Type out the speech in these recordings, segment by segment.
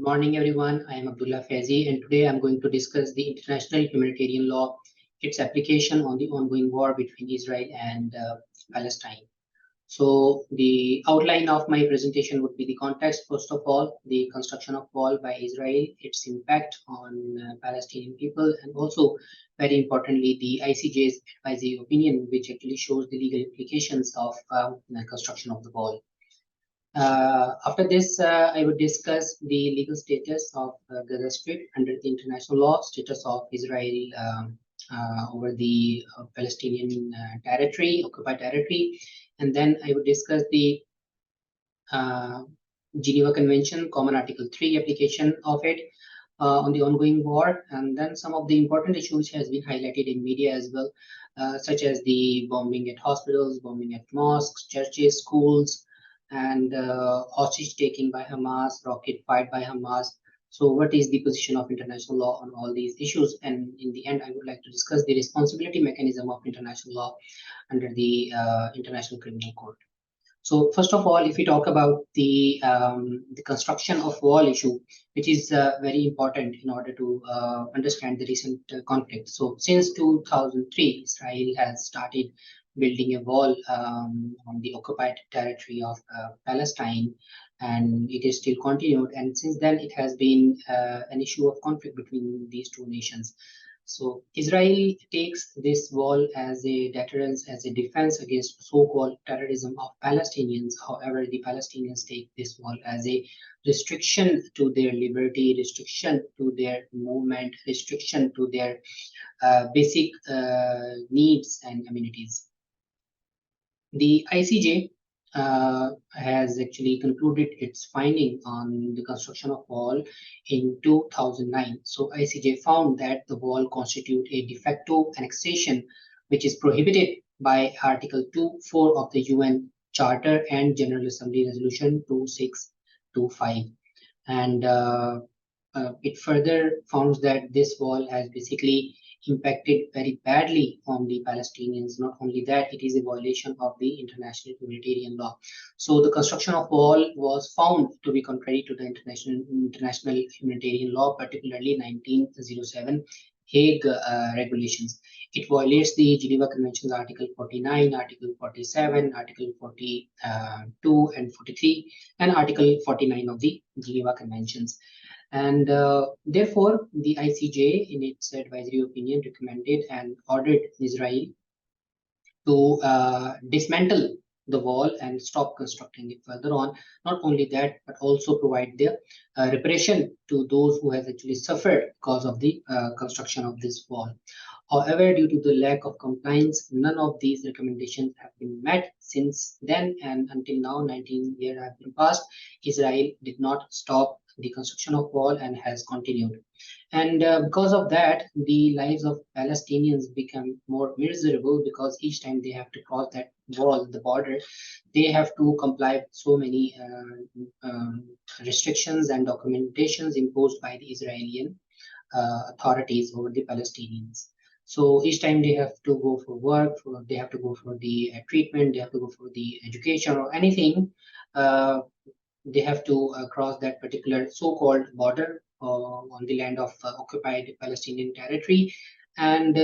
morning, everyone. I am Abdullah Fazi, and today I'm going to discuss the international humanitarian law, its application on the ongoing war between Israel and Palestine. So, the outline of my presentation would be the context. First of all, the construction of wall by Israel, its impact on Palestinian people, and also, very importantly, the ICJ's advisory opinion, which actually shows the legal implications of the construction of the wall. After this, I would discuss the legal status of Gaza Strip under the international law, status of Israel over the Palestinian territory, occupied territory, and then I would discuss the Geneva Convention, Common Article 3 application of it on the ongoing war, and then some of the important issues has been highlighted in media as well, such as the bombing at hospitals, bombing at mosques, churches, schools, and hostage taking by Hamas, rocket fired by Hamas. So what is the position of international law on all these issues? And in the end, I would like to discuss the responsibility mechanism of international law under the International Criminal Court. So first of all, if we talk about the construction of wall issue, which is very important in order to understand the recent conflict. So since 2003, Israel has started building a wall on the occupied territory of Palestine, and it is still continued. And since then, it has been an issue of conflict between these two nations. So Israel takes this wall as a deterrence, as a defense against so-called terrorism of Palestinians. However, the Palestinians take this wall as a restriction to their liberty, restriction to their movement, restriction to their basic needs and amenities. The ICJ has actually concluded its finding on the construction of wall in 2009. So ICJ found that the wall constitute a de facto annexation, which is prohibited by Article 2.4 of the UN Charter and General Assembly Resolution 2625. And it further found that this wall has basically impacted very badly on the Palestinians. Not only that, it is a violation of the international humanitarian law. So the construction of wall was found to be contrary to the international humanitarian law, particularly 1907 Hague regulations. It violates the Geneva Conventions Article 49, Article 47, Article 42 and 43, and Article 49 of the Geneva Conventions. And therefore, the ICJ, in its advisory opinion, recommended and ordered Israel to dismantle the wall and stop constructing it further on. Not only that, but also provide the reparation to those who have actually suffered because of the construction of this wall. However, due to the lack of compliance, none of these recommendations have been met since then, and until now, 19 years have been passed. Israel did not stop the construction of wall and has continued. And because of that, the lives of Palestinians become more miserable, because each time they have to cross that wall, the border, they have to comply with so many restrictions and documentations imposed by the Israeli authorities over the Palestinians. So each time they have to go for work, they have to go for the treatment, they have to go for the education or anything, they have to cross that particular so-called border on the land of occupied Palestinian territory. And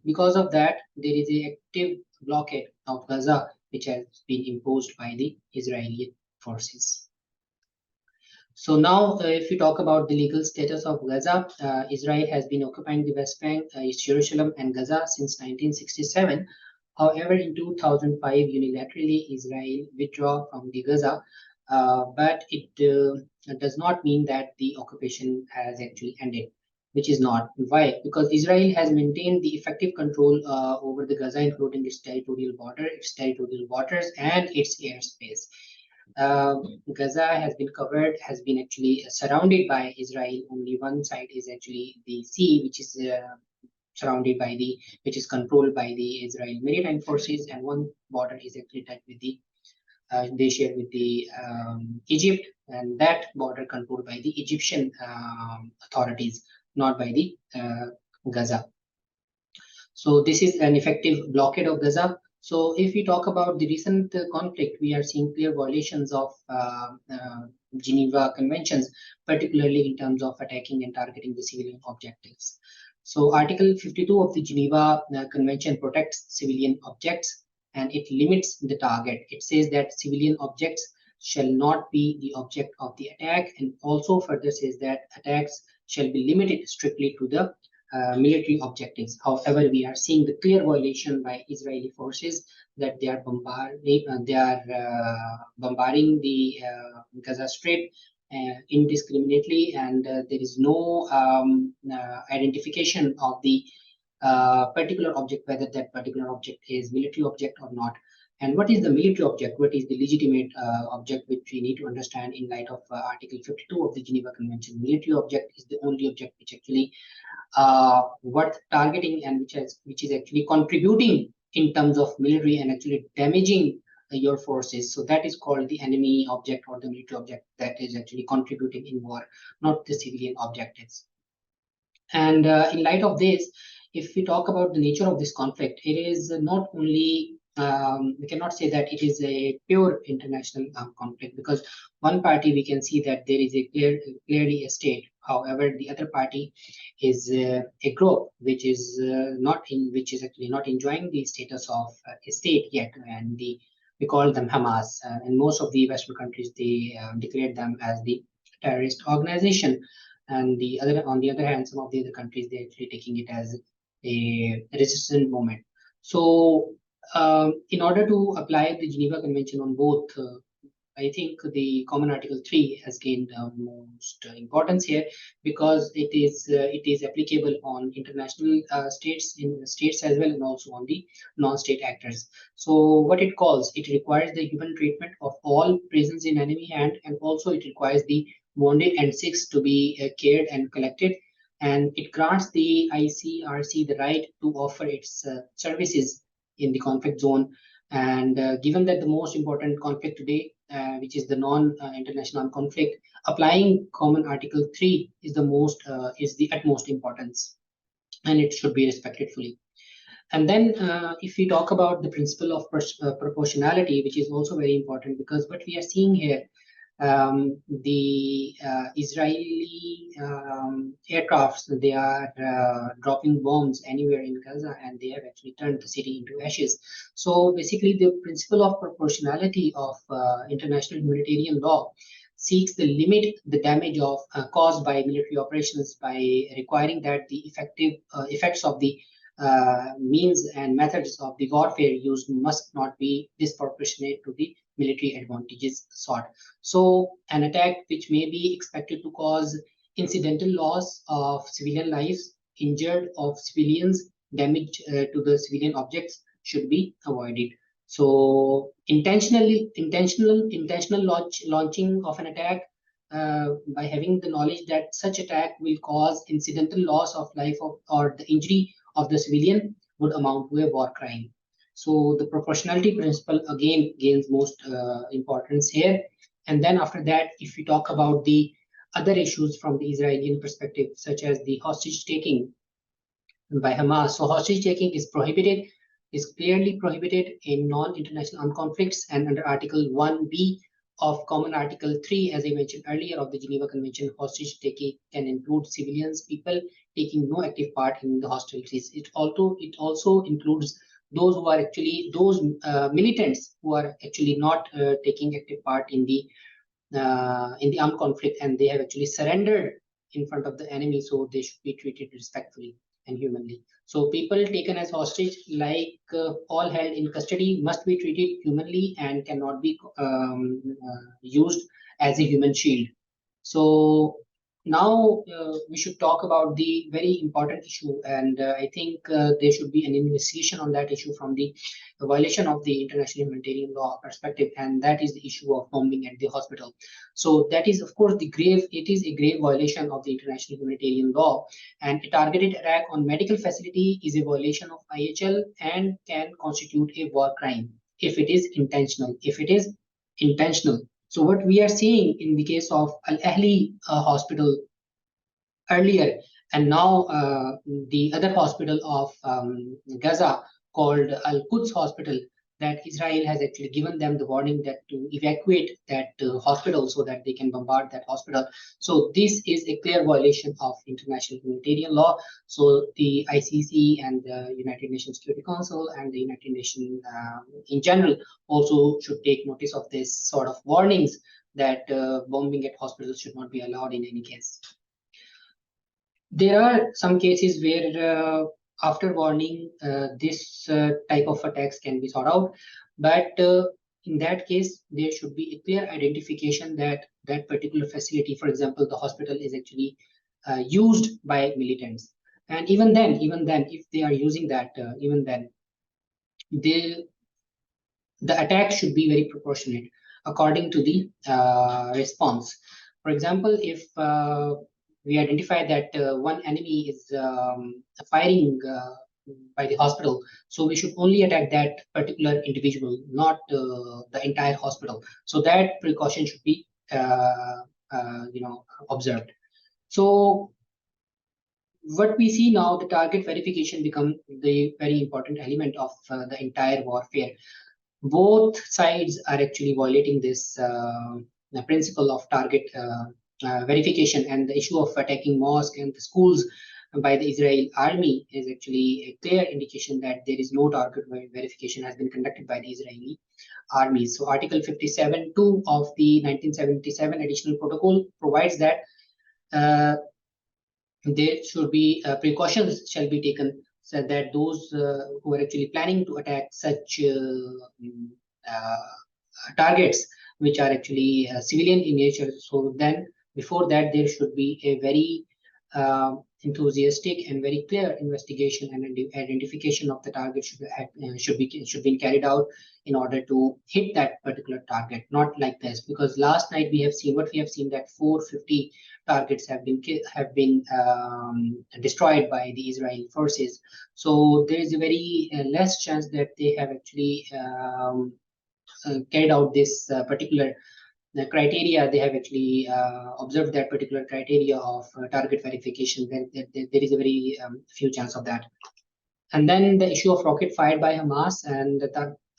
because of that, there is an active blockade of Gaza, which has been imposed by the Israeli forces. So now, if we talk about the legal status of Gaza, Israel has been occupying the West Bank, East Jerusalem, and Gaza since 1967. However, in 2005, unilaterally, Israel withdrew from the Gaza, but it does not mean that the occupation has actually ended, which is not. Why? Because Israel has maintained the effective control over the Gaza, including its territorial border, its territorial waters, and its airspace. Gaza has been covered, has been actually surrounded by Israel. Only one side is actually the sea, which is surrounded by which is controlled by the Israeli maritime forces, and one border is actually touched with the they share with the Egypt, and that border controlled by the Egyptian authorities, not by the Gaza. So this is an effective blockade of Gaza. So if we talk about the recent conflict, we are seeing clear violations of Geneva Conventions, particularly in terms of attacking and targeting the civilian objectives. So Article 52 of the Geneva Convention protects civilian objects and it limits the target. It says that civilian objects shall not be the object of the attack, and also further says that attacks shall be limited strictly to the military objectives. However, we are seeing the clear violation by Israeli forces that they are bombarding the Gaza Strip indiscriminately, and there is no identification of the particular object, whether that particular object is military object or not. And what is the military object? What is the legitimate object, which we need to understand in light of Article 52 of the Geneva Convention? Military object is the only object which actually worth targeting and which is actually contributing in terms of military and actually damaging your forces. So that is called the enemy object or the military object that is actually contributing in war, not the civilian objectives. And in light of this, if we talk about the nature of this conflict, it is not only we cannot say that it is a pure international conflict, because one party we can see that there is a clearly a state. However, the other party is a group which is which is actually not enjoying the status of a state yet, and we call them Hamas. And most of the Western countries, they declared them as the terrorist organization. And on the other hand, some of the other countries, they're actually taking it as a resistant movement. So in order to apply the Geneva Convention on both, I think the common Article 3 has gained most importance here, because it is applicable on international states as well, and also on the non-state actors. So what it calls, it requires the human treatment of all prisoners in enemy hand, and also it requires the wounded and sick to be cared and collected, and it grants the ICRC the right to offer its services in the conflict zone. And given that the most important conflict today, which is the non-international conflict, applying common Article 3 is the utmost importance, and it should be respected fully. And then if we talk about the principle of proportionality, which is also very important, because what we are seeing here, the Israeli aircrafts, they are dropping bombs anywhere in Gaza, and they have actually turned the city into ashes. So basically, the principle of proportionality of international humanitarian law seeks to limit the damage caused by military operations by requiring that the effects of the means and methods of the warfare used must not be disproportionate to the military advantages sought. So an attack which may be expected to cause incidental loss of civilian lives, injured of civilians, damage to the civilian objects should be avoided. So intentional launching of an attack by having the knowledge that such attack will cause incidental loss of life or the injury of the civilian would amount to a war crime. So the proportionality principle again gains most importance here. And then after that, if we talk about the other issues from the Israeli perspective, such as the hostage taking by Hamas. So hostage taking is clearly prohibited in non-international armed conflicts, and under Article 1B of Common Article 3, as I mentioned earlier, of the Geneva Convention, hostage taking can include civilians, people taking no active part in the hostilities. It also includes those who are actually militants who are actually not taking active part in the armed conflict, and they have actually surrendered in front of the enemy, so they should be treated respectfully and humanly. So people taken as hostage, like all held in custody, must be treated humanly and cannot be used as a human shield. So now we should talk about the very important issue, and I think there should be an investigation on that issue from the violation of the international humanitarian law perspective, and that is the issue of bombing at the hospital. So that is, of course, it is a grave violation of the international humanitarian law, and a targeted attack on medical facility is a violation of IHL and can constitute a war crime if it is intentional. So what we are seeing in the case of Al Ahli hospital earlier, and now the other hospital of Gaza called Al Quds Hospital, that Israel has actually given them the warning that to evacuate that hospital so that they can bombard that hospital. So this is a clear violation of international humanitarian law. So the ICC and the United Nations Security Council and the United Nations in general also should take notice of this sort of warnings that bombing at hospitals should not be allowed in any case. There are some cases where after warning, this type of attacks can be sought out, but in that case, there should be a clear identification that that particular facility, for example, the hospital, is actually used by militants. And even then, if they are using that, even then, the attack should be very proportionate according to the response. For example, if we identify that one enemy is firing by the hospital, so we should only attack that particular individual, not the entire hospital. So that precaution should be observed. So what we see now, the target verification become the very important element of the entire warfare. Both sides are actually violating this the principle of target verification, and the issue of attacking mosques and the schools by the Israel army is actually a clear indication that there is no target verification has been conducted by the Israeli army. So Article 57(2) of the 1977 additional protocol provides that there should be precautions shall be taken so that those who are actually planning to attack such targets which are actually civilian in nature, so then before that there should be a very enthusiastic and very clear investigation and identification of the target should be carried out in order to hit that particular target. Not like this, because last night we have seen that 450 targets have been destroyed by the Israeli forces. So there is a very less chance that they have actually carried out this particular criteria. They have actually observed that particular criteria of target verification. Then there is a very few chance of that. And then the issue of rocket fired by Hamas, and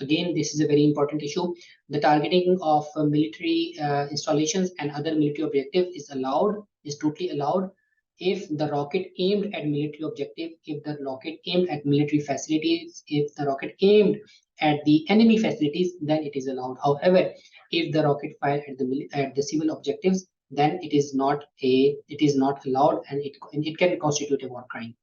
again, this is a very important issue. The targeting of military installations and other military objectives is totally allowed. If the rocket aimed at military objective, if the rocket aimed at military facilities, if the rocket aimed at the enemy facilities, then it is allowed. However, if the rocket fired at the civil objectives, then it is not allowed, and it can constitute a war crime.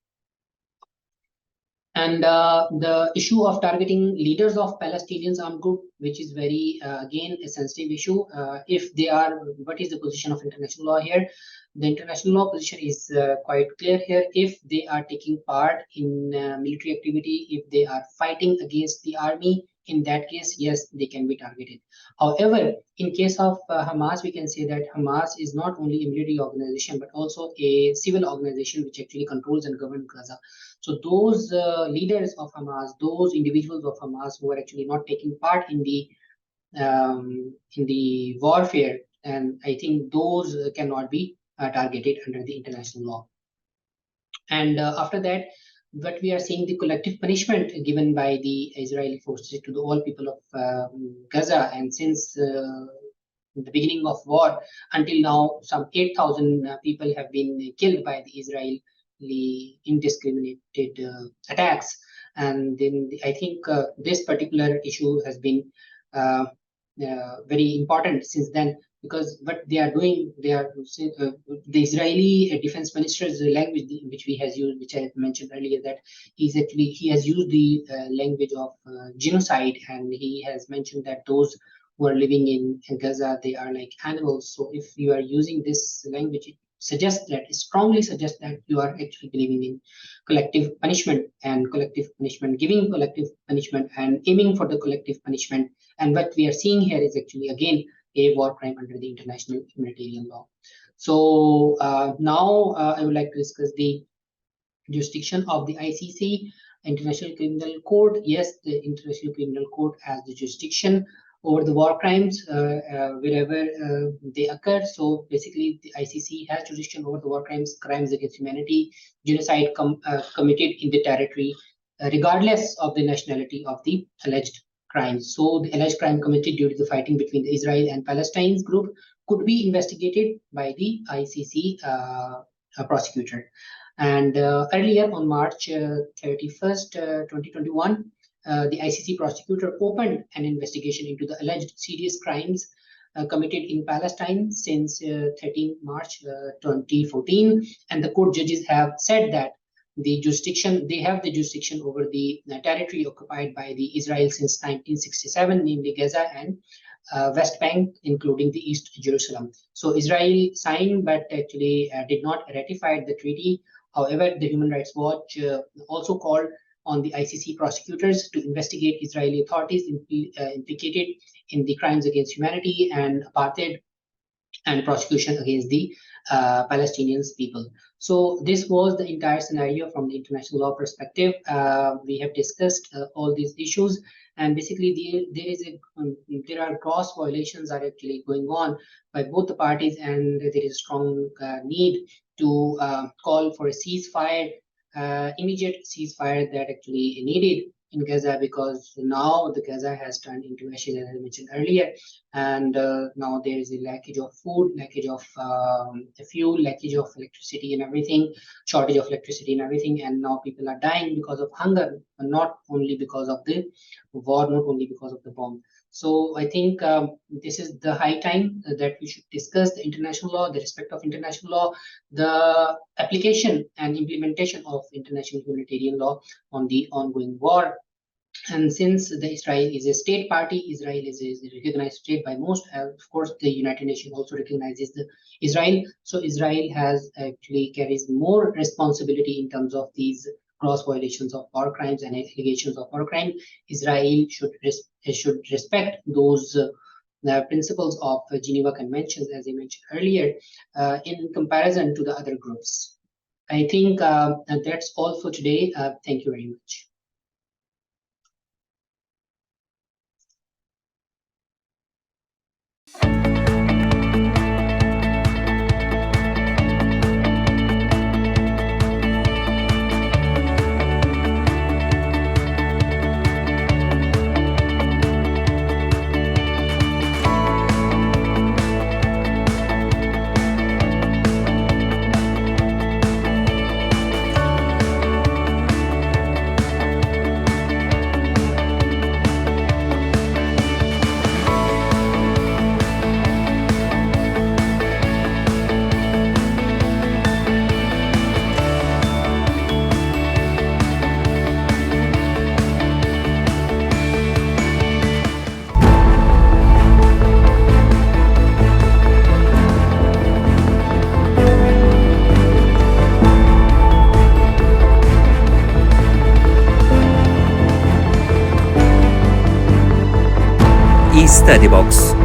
And the issue of targeting leaders of Palestinians armed group, which is very, again, a sensitive issue. If they are, what is the position of international law here? The international law position is quite clear here. If they are taking part in military activity, if they are fighting against the army, in that case, yes, they can be targeted. However, in case of Hamas, we can say that Hamas is not only a military organization, but also a civil organization which actually controls and governs Gaza. So those leaders of Hamas, those individuals of Hamas who are actually not taking part in the warfare, and I think those cannot be targeted under the international law. And after that, what we are seeing, the collective punishment given by the Israeli forces to all people of Gaza, and since the beginning of war until now, some 8,000 people have been killed by the Israeli indiscriminated attacks. And then I think this particular issue has been very important since then, because what they are doing, the Israeli defense minister's language, which I mentioned earlier, that he has used the language of genocide, and he has mentioned that those who are living in Gaza, they are like animals. So if you are using this language, it strongly suggests that you are actually believing in collective punishment, giving collective punishment and aiming for the collective punishment. And what we are seeing here is actually, again, a war crime under the international humanitarian law. So now I would like to discuss the jurisdiction of the ICC, International Criminal Court. Yes, the International Criminal Court has the jurisdiction over the war crimes wherever they occur. So basically, the ICC has jurisdiction over the war crimes against humanity, genocide committed in the territory, regardless of the nationality of the alleged crimes. So the alleged crime committed due to the fighting between the Israel and Palestine group could be investigated by the ICC prosecutor. And earlier on March 31st, 2021, the ICC prosecutor opened an investigation into the alleged serious crimes committed in Palestine since 13 March 2014. And the court judges have said that they have the jurisdiction over the territory occupied by the Israel since 1967, namely Gaza and West Bank, including the East Jerusalem. So Israel signed but actually did not ratify the treaty. However, the Human Rights Watch also called on the ICC prosecutors to investigate Israeli authorities implicated in the crimes against humanity and apartheid and prosecution against the Palestinian people. So this was the entire scenario from the international law perspective. We have discussed all these issues, and basically there are gross violations are actually going on by both the parties, and there is strong need to call for a ceasefire, immediate ceasefire that actually needed in Gaza, because now the Gaza has turned into ashes, as I mentioned earlier, and now there is a lackage of food, lackage of fuel, lackage of electricity and everything, shortage of electricity and everything, and now people are dying because of hunger, not only because of the war, not only because of the bomb. So I think this is the high time that we should discuss the international law, the respect of international law, the application and implementation of international humanitarian law on the ongoing war. And since the Israel is a state party, Israel is a recognized state by most. Of course, the United Nations also recognizes the Israel. So Israel has actually carries more responsibility in terms of these gross violations of war crimes and allegations of war crime. Israel should respect those principles of Geneva Conventions, as I mentioned earlier, in comparison to the other groups. I think that's all for today. Thank you very much. Study Box.